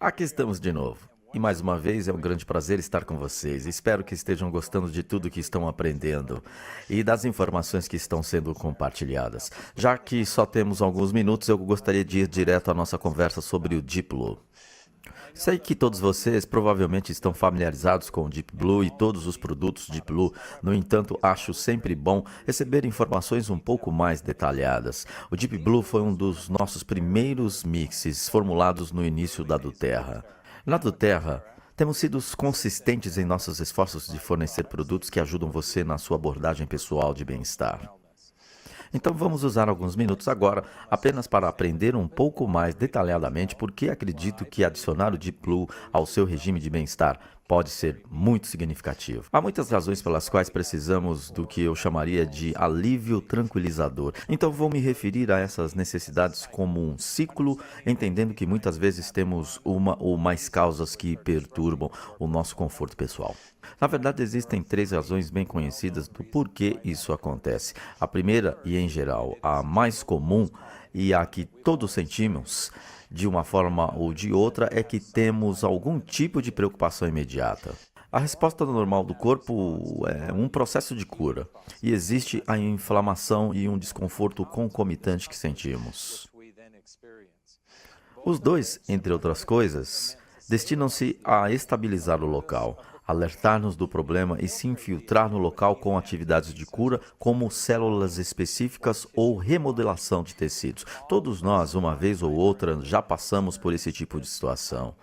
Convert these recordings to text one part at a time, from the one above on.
Aqui estamos de novo. E mais uma vez é um grande prazer estar com vocês. Espero que estejam gostando de tudo que estão aprendendo e das informações que estão sendo compartilhadas. Já que só temos alguns minutos, eu gostaria de ir direto à nossa conversa sobre o Deep Blue. Sei que todos vocês provavelmente estão familiarizados com o Deep Blue e todos os produtos Deep Blue. No entanto, acho sempre bom receber informações um pouco mais detalhadas. O Deep Blue foi um dos nossos primeiros mixes formulados no início da Duterra. Na Duterra, temos sido consistentes em nossos esforços de fornecer produtos que ajudam você na sua abordagem pessoal de bem-estar. Então vamos usar alguns minutos agora apenas para aprender um pouco mais detalhadamente por que acredito que adicionar o Deep Blue ao seu regime de bem-estar pode ser muito significativo. Há muitas razões pelas quais precisamos do que eu chamaria de alívio tranquilizador. Então vou me referir a essas necessidades como um ciclo, entendendo que muitas vezes temos uma ou mais causas que perturbam o nosso conforto pessoal. Na verdade, existem três razões bem conhecidas do porquê isso acontece. A primeira, e em geral a mais comum, e a que todos sentimos, de uma forma ou de outra, é que temos algum tipo de preocupação imediata. A resposta normal do corpo é um processo de cura, e existe a inflamação e um desconforto concomitante que sentimos. Os dois, entre outras coisas, destinam-se a estabilizar o local, alertar-nos do problema e se infiltrar no local com atividades de cura, como células específicas ou remodelação de tecidos. Todos nós, uma vez ou outra, já passamos por esse tipo de situação.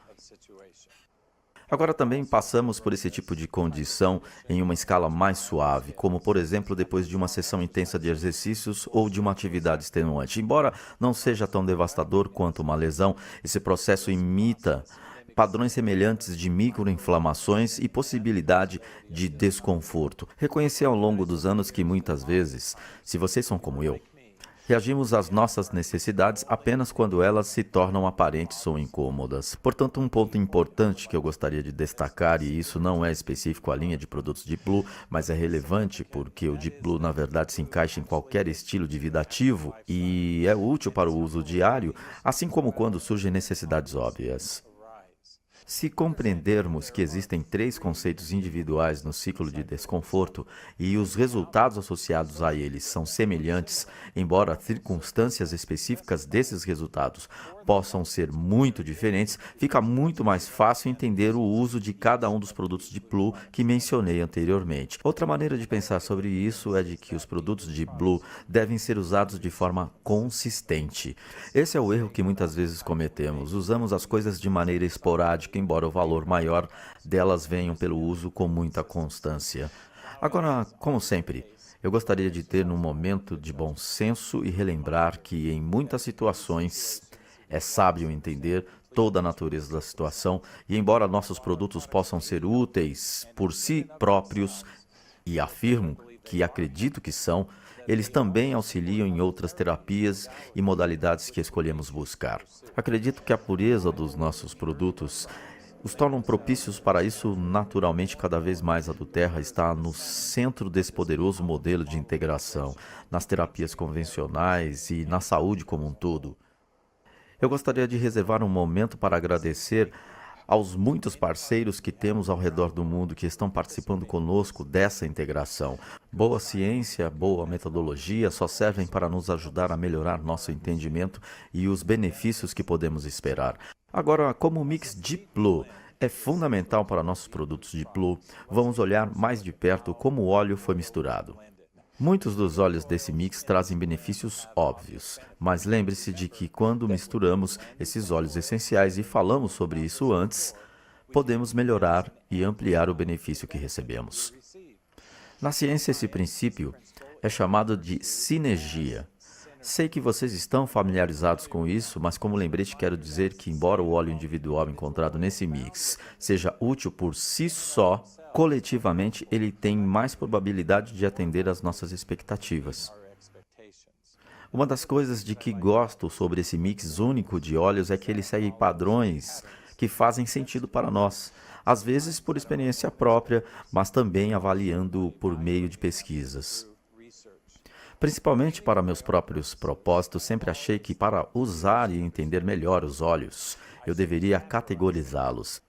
Agora também passamos por esse tipo de condição em uma escala mais suave, como por exemplo depois de uma sessão intensa de exercícios ou de uma atividade extenuante. Embora não seja tão devastador quanto uma lesão, esse processo imita padrões semelhantes de microinflamações e possibilidade de desconforto. Reconheci ao longo dos anos que muitas vezes, se vocês são como eu, reagimos às nossas necessidades apenas quando elas se tornam aparentes ou incômodas. Portanto, um ponto importante que eu gostaria de destacar, e isso não é específico à linha de produtos Deep Blue, mas é relevante porque o Deep Blue na verdade se encaixa em qualquer estilo de vida ativo e é útil para o uso diário, assim como quando surgem necessidades óbvias. Se compreendermos que existem três conceitos individuais no ciclo de desconforto e os resultados associados a eles são semelhantes, embora as circunstâncias específicas desses resultados possam ser muito diferentes, fica muito mais fácil entender o uso de cada um dos produtos de Blue que mencionei anteriormente. Outra maneira de pensar sobre isso é de que os produtos de Blue devem ser usados de forma consistente. Esse é o erro que muitas vezes cometemos. Usamos as coisas de maneira esporádica, embora o valor maior delas venham pelo uso com muita constância. Agora, como sempre, eu gostaria de ter um momento de bom senso e relembrar que, em muitas situações, é sábio entender toda a natureza da situação e, embora nossos produtos possam ser úteis por si próprios, e afirmo que acredito que são, eles também auxiliam em outras terapias e modalidades que escolhemos buscar. Acredito que a pureza dos nossos produtos os tornam propícios para isso naturalmente cada vez mais a do Terra está no centro desse poderoso modelo de integração, nas terapias convencionais e na saúde como um todo. Eu gostaria de reservar um momento para agradecer aos muitos parceiros que temos ao redor do mundo que estão participando conosco dessa integração. Boa ciência, boa metodologia só servem para nos ajudar a melhorar nosso entendimento e os benefícios que podemos esperar. Agora, como o mix Deep Blue é fundamental para nossos produtos Deep Blue, vamos olhar mais de perto como o óleo foi misturado. Muitos dos óleos desse mix trazem benefícios óbvios, mas lembre-se de que quando misturamos esses óleos essenciais e falamos sobre isso antes, podemos melhorar e ampliar o benefício que recebemos. Na ciência, esse princípio é chamado de sinergia. Sei que vocês estão familiarizados com isso, mas como lembrete quero dizer que embora o óleo individual encontrado nesse mix seja útil por si só, coletivamente ele tem mais probabilidade de atender às nossas expectativas. Uma das coisas de que gosto sobre esse mix único de óleos é que ele segue padrões que fazem sentido para nós, às vezes por experiência própria, mas também avaliando por meio de pesquisas. Principalmente para meus próprios propósitos, sempre achei que para usar e entender melhor os óleos, eu deveria categorizá-los.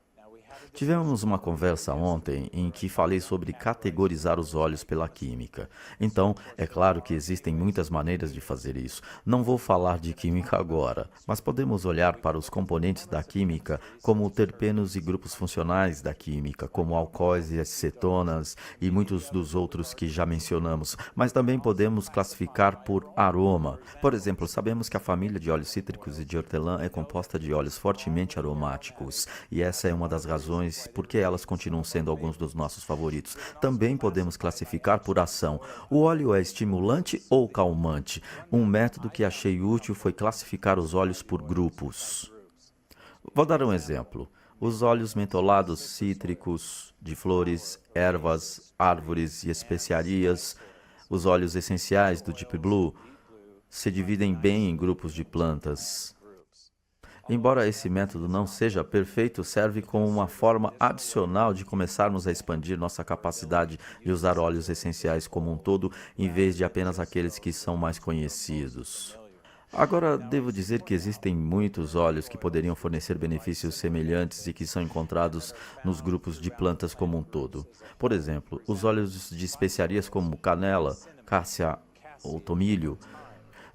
Tivemos uma conversa ontem em que falei sobre categorizar os óleos pela química. Então, é claro que existem muitas maneiras de fazer isso. Não vou falar de química agora, mas podemos olhar para os componentes da química como terpenos e grupos funcionais da química, como alcoóis e acetonas e muitos dos outros que já mencionamos. Mas também podemos classificar por aroma. Por exemplo, sabemos que a família de óleos cítricos e de hortelã é composta de óleos fortemente aromáticos, e essa é uma das razões por que elas continuam sendo alguns dos nossos favoritos. Também podemos classificar por ação. O óleo é estimulante ou calmante? Um método que achei útil foi classificar os óleos por grupos. Vou dar um exemplo. Os óleos mentolados cítricos, de flores, ervas, árvores e especiarias, os óleos essenciais do Deep Blue, se dividem bem em grupos de plantas. Embora esse método não seja perfeito, serve como uma forma adicional de começarmos a expandir nossa capacidade de usar óleos essenciais como um todo, em vez de apenas aqueles que são mais conhecidos. Agora, devo dizer que existem muitos óleos que poderiam fornecer benefícios semelhantes e que são encontrados nos grupos de plantas como um todo. Por exemplo, os óleos de especiarias como canela, cássia ou tomilho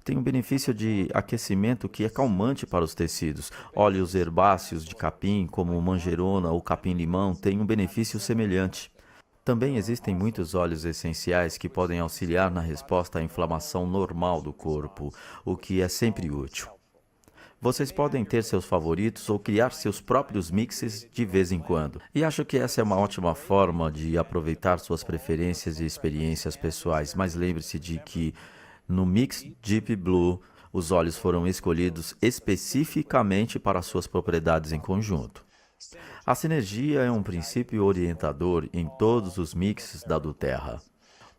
tem um benefício de aquecimento que é calmante para os tecidos. Óleos herbáceos de capim, como manjerona ou capim-limão, têm um benefício semelhante. Também existem muitos óleos essenciais que podem auxiliar na resposta à inflamação normal do corpo, o que é sempre útil. Vocês podem ter seus favoritos ou criar seus próprios mixes de vez em quando. E acho que essa é uma ótima forma de aproveitar suas preferências e experiências pessoais, mas lembre-se de que no Mix Deep Blue, os óleos foram escolhidos especificamente para suas propriedades em conjunto. A sinergia é um princípio orientador em todos os mixes da Duterra.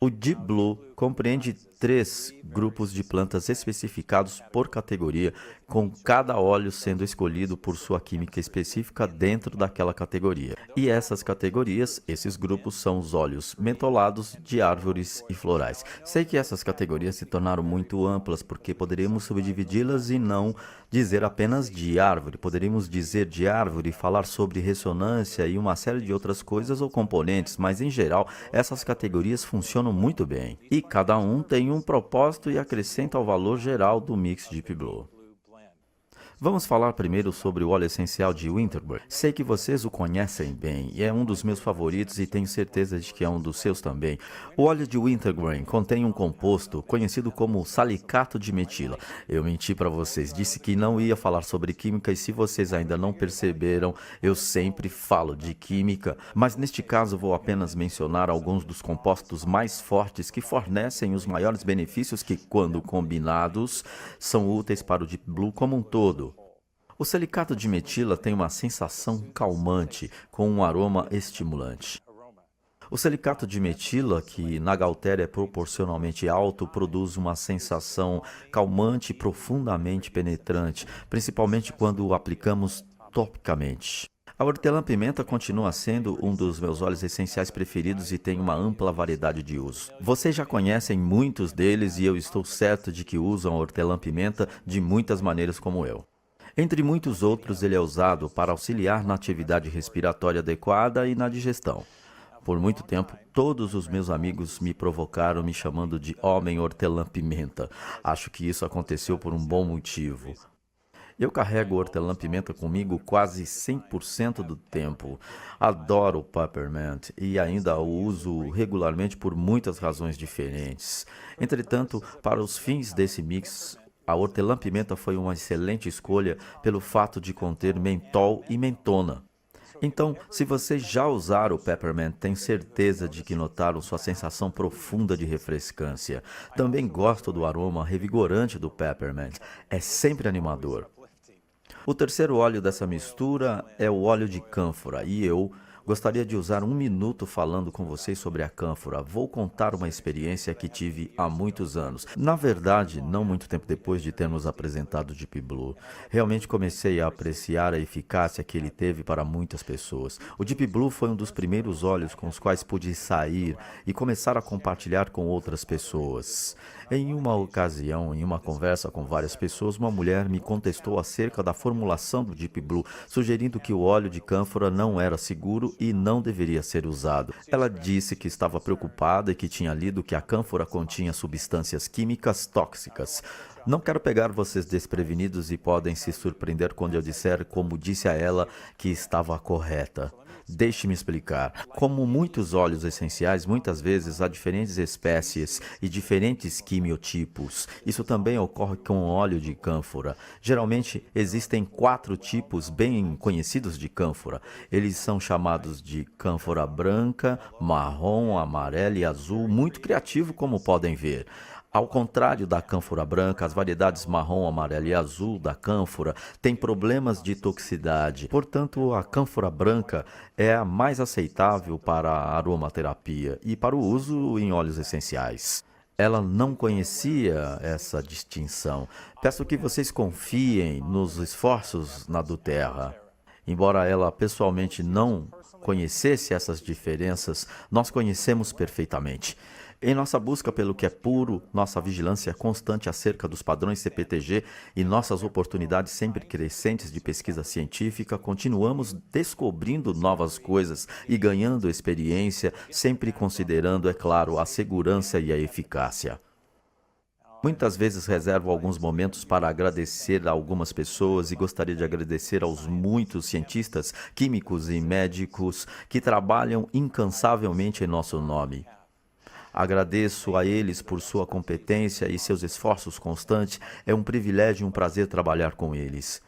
O Deep Blue compreende 3 grupos de plantas especificados por categoria, com cada óleo sendo escolhido por sua química específica dentro daquela categoria. E essas categorias, esses grupos, são os óleos mentolados de árvores e florais. Sei que essas categorias se tornaram muito amplas porque poderíamos subdividi-las e não dizer apenas de árvore. Poderíamos dizer de árvore, falar sobre ressonância e uma série de outras coisas ou componentes, mas em geral essas categorias funcionam muito bem. E cada um tem um propósito e acrescenta ao valor geral do Mix Deep Blue. Vamos falar primeiro sobre o óleo essencial de Winterberg. Sei que vocês o conhecem bem e é um dos meus favoritos e tenho certeza de que é um dos seus também. O óleo de Wintergrain contém um composto conhecido como salicato de metila. Eu menti para vocês, disse que não ia falar sobre química e se vocês ainda não perceberam, eu sempre falo de química, mas neste caso vou apenas mencionar alguns dos compostos mais fortes que fornecem os maiores benefícios que, quando combinados, são úteis para o Deep Blue como um todo. O silicato de metila tem uma sensação calmante, com um aroma estimulante. O silicato de metila, que na Gaultheria é proporcionalmente alto, produz uma sensação calmante e profundamente penetrante, principalmente quando o aplicamos topicamente. A hortelã-pimenta continua sendo um dos meus óleos essenciais preferidos e tem uma ampla variedade de usos. Vocês já conhecem muitos deles e eu estou certo de que usam a hortelã-pimenta de muitas maneiras como eu. Entre muitos outros, ele é usado para auxiliar na atividade respiratória adequada e na digestão. Por muito tempo, todos os meus amigos me provocaram me chamando de homem hortelã-pimenta. Acho que isso aconteceu por um bom motivo. Eu carrego hortelã-pimenta comigo quase 100% do tempo. Adoro o peppermint e ainda o uso regularmente por muitas razões diferentes. Entretanto, para os fins desse mix, a hortelã-pimenta foi uma excelente escolha pelo fato de conter mentol e mentona. Então, se vocês já usaram o peppermint, tenho certeza de que notaram sua sensação profunda de refrescância. Também gosto do aroma revigorante do peppermint. É sempre animador. O terceiro óleo dessa mistura é o óleo de cânfora e eu Gostaria de usar um minuto falando com vocês sobre a cânfora. Vou contar uma experiência que tive há muitos anos. Na verdade, não muito tempo depois de termos apresentado o Deep Blue. Realmente comecei a apreciar a eficácia que ele teve para muitas pessoas. O Deep Blue foi um dos primeiros óleos com os quais pude sair e começar a compartilhar com outras pessoas. Em uma ocasião, em uma conversa com várias pessoas, uma mulher me contestou acerca da formulação do Deep Blue, sugerindo que o óleo de cânfora não era seguro e não deveria ser usado. Ela disse que estava preocupada e que tinha lido que a cânfora continha substâncias químicas tóxicas. Não quero pegar vocês desprevenidos e podem se surpreender quando eu disser, como disse a ela, que estava correta. Deixe-me explicar. Como muitos óleos essenciais, muitas vezes há diferentes espécies e diferentes quimiotipos. Isso também ocorre com o óleo de cânfora. Geralmente existem 4 tipos bem conhecidos de cânfora. Eles são chamados de cânfora branca, marrom, amarela e azul, muito criativo, como podem ver. Ao contrário da cânfora branca, as variedades marrom, amarela e azul da cânfora têm problemas de toxicidade. Portanto, a cânfora branca é a mais aceitável para a aromaterapia e para o uso em óleos essenciais. Ela não conhecia essa distinção. Peço que vocês confiem nos esforços na do Terra. Embora ela pessoalmente não conhecesse essas diferenças, nós conhecemos perfeitamente. Em nossa busca pelo que é puro, nossa vigilância constante acerca dos padrões CPTG e nossas oportunidades sempre crescentes de pesquisa científica, continuamos descobrindo novas coisas e ganhando experiência, sempre considerando, é claro, a segurança e a eficácia. Muitas vezes reservo alguns momentos para agradecer a algumas pessoas e gostaria de agradecer aos muitos cientistas, químicos e médicos que trabalham incansavelmente em nosso nome. Agradeço a eles por sua competência e seus esforços constantes. É um privilégio e um prazer trabalhar com eles.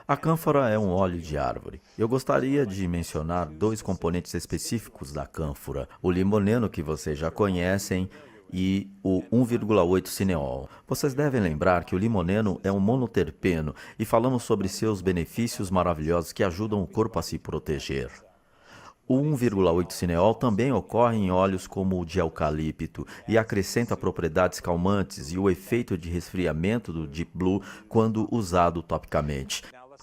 A cânfora é um óleo de árvore. Eu gostaria de mencionar 2 componentes específicos da cânfora: o limoneno, que vocês já conhecem, e o 1,8 cineol. Vocês devem lembrar que o limoneno é um monoterpeno e falamos sobre seus benefícios maravilhosos que ajudam o corpo a se proteger. O 1,8 cineol também ocorre em óleos como o de eucalipto e acrescenta propriedades calmantes e o efeito de resfriamento do Deep Blue quando usado topicamente.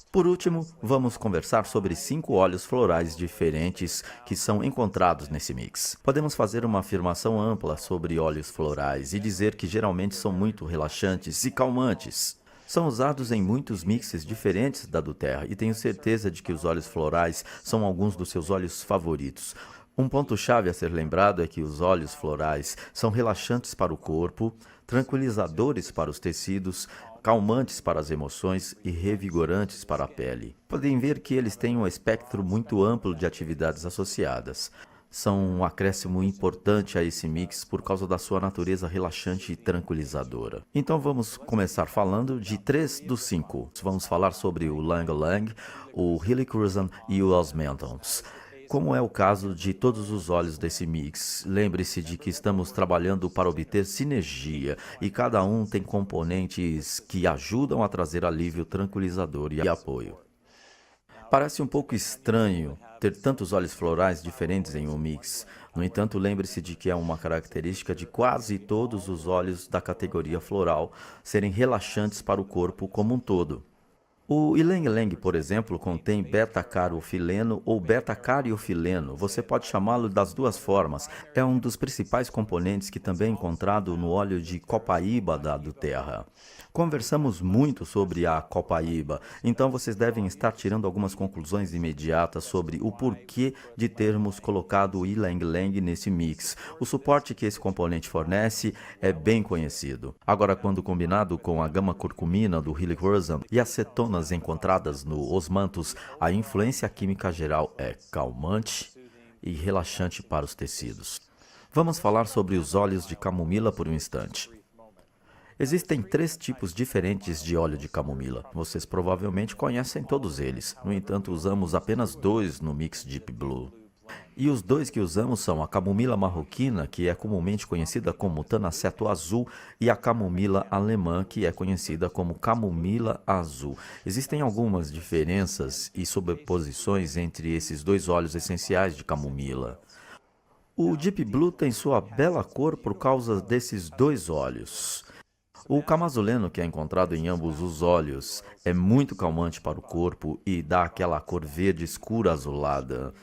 Por último, vamos conversar sobre 5 óleos florais diferentes que são encontrados nesse mix. Podemos fazer uma afirmação ampla sobre óleos florais e dizer que geralmente são muito relaxantes e calmantes. São usados em muitos mixes diferentes da do Terra e tenho certeza de que os óleos florais são alguns dos seus óleos favoritos. Um ponto-chave a ser lembrado é que os óleos florais são relaxantes para o corpo, tranquilizadores para os tecidos, calmantes para as emoções e revigorantes para a pele. Podem ver que eles têm um espectro muito amplo de atividades associadas. São um acréscimo importante a esse mix por causa da sua natureza relaxante e tranquilizadora. Então vamos começar falando de 3 dos 5. Vamos falar sobre o Ylang Ylang, o Helichrysum e o Osmanthus. Como é o caso de todos os óleos desse mix, lembre-se de que estamos trabalhando para obter sinergia e cada um tem componentes que ajudam a trazer alívio tranquilizador e apoio. Parece um pouco estranho ter tantos óleos florais diferentes em um mix. No entanto, lembre-se de que é uma característica de quase todos os óleos da categoria floral serem relaxantes para o corpo como um todo. O Ylang Ylang, por exemplo, contém beta-carofileno ou beta-cariofileno. Você pode chamá-lo das 2 formas. É um dos principais componentes que também é encontrado no óleo de copaíba da do Terra. Conversamos muito sobre a copaíba, então vocês devem estar tirando algumas conclusões imediatas sobre o porquê de termos colocado o Ylang Ylang nesse mix. O suporte que esse componente fornece é bem conhecido. Agora, quando combinado com a gama-curcumina do Helichrysum e acetonas encontradas no Osmanthus, a influência química geral é calmante e relaxante para os tecidos. Vamos falar sobre os óleos de camomila por um instante. Existem 3 tipos diferentes de óleo de camomila. Vocês provavelmente conhecem todos eles. No entanto, usamos apenas 2 no mix Deep Blue. E os dois que usamos são a camomila marroquina, que é comumente conhecida como tanaceto azul, e a camomila alemã, que é conhecida como camomila azul. Existem algumas diferenças e sobreposições entre esses dois óleos essenciais de camomila. O Deep Blue tem sua bela cor por causa desses dois óleos. O camazuleno, que é encontrado em ambos os óleos, é muito calmante para o corpo e dá aquela cor verde escura azulada.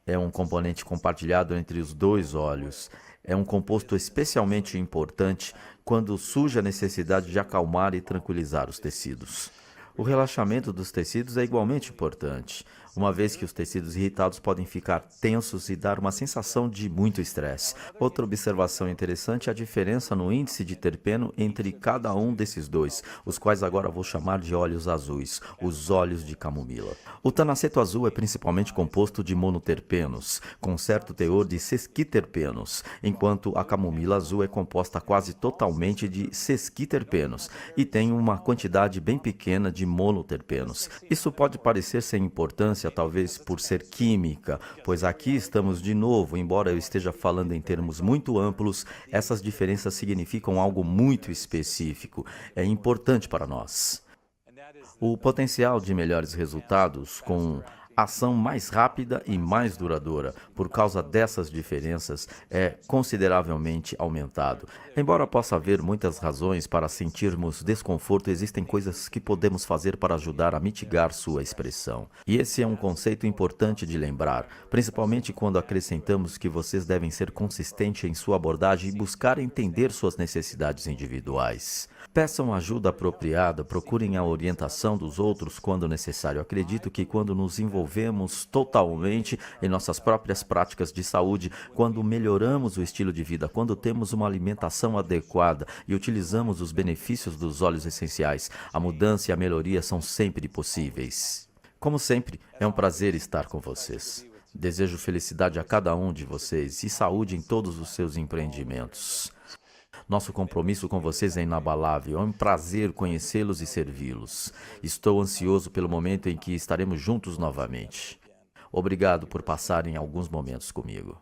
É um componente compartilhado entre os dois óleos. É um composto especialmente importante quando surge a necessidade de acalmar e tranquilizar os tecidos. O relaxamento dos tecidos é igualmente importante, uma vez que os tecidos irritados podem ficar tensos e dar uma sensação de muito estresse. Outra observação interessante é a diferença no índice de terpeno entre cada um desses dois, os quais agora vou chamar de óleos azuis, os óleos de camomila. O tanaceto azul é principalmente composto de monoterpenos, com certo teor de sesquiterpenos, enquanto a camomila azul é composta quase totalmente de sesquiterpenos e tem uma quantidade bem pequena de monoterpenos. Isso pode parecer sem importância, talvez por ser química, pois aqui estamos de novo, embora eu esteja falando em termos muito amplos, essas diferenças significam algo muito específico. É importante para nós. O potencial de melhores resultados com ação mais rápida e mais duradoura, por causa dessas diferenças, é consideravelmente aumentado. Embora possa haver muitas razões para sentirmos desconforto, existem coisas que podemos fazer para ajudar a mitigar sua expressão. E esse é um conceito importante de lembrar, principalmente quando acrescentamos que vocês devem ser consistentes em sua abordagem e buscar entender suas necessidades individuais. Peçam ajuda apropriada, procurem a orientação dos outros quando necessário. Acredito que quando nos envolvemos totalmente em nossas próprias práticas de saúde, quando melhoramos o estilo de vida, quando temos uma alimentação adequada e utilizamos os benefícios dos óleos essenciais, a mudança e a melhoria são sempre possíveis. Como sempre, é um prazer estar com vocês. Desejo felicidade a cada um de vocês e saúde em todos os seus empreendimentos. Nosso compromisso com vocês é inabalável. É um prazer conhecê-los e servi-los. Estou ansioso pelo momento em que estaremos juntos novamente. Obrigado por passarem alguns momentos comigo.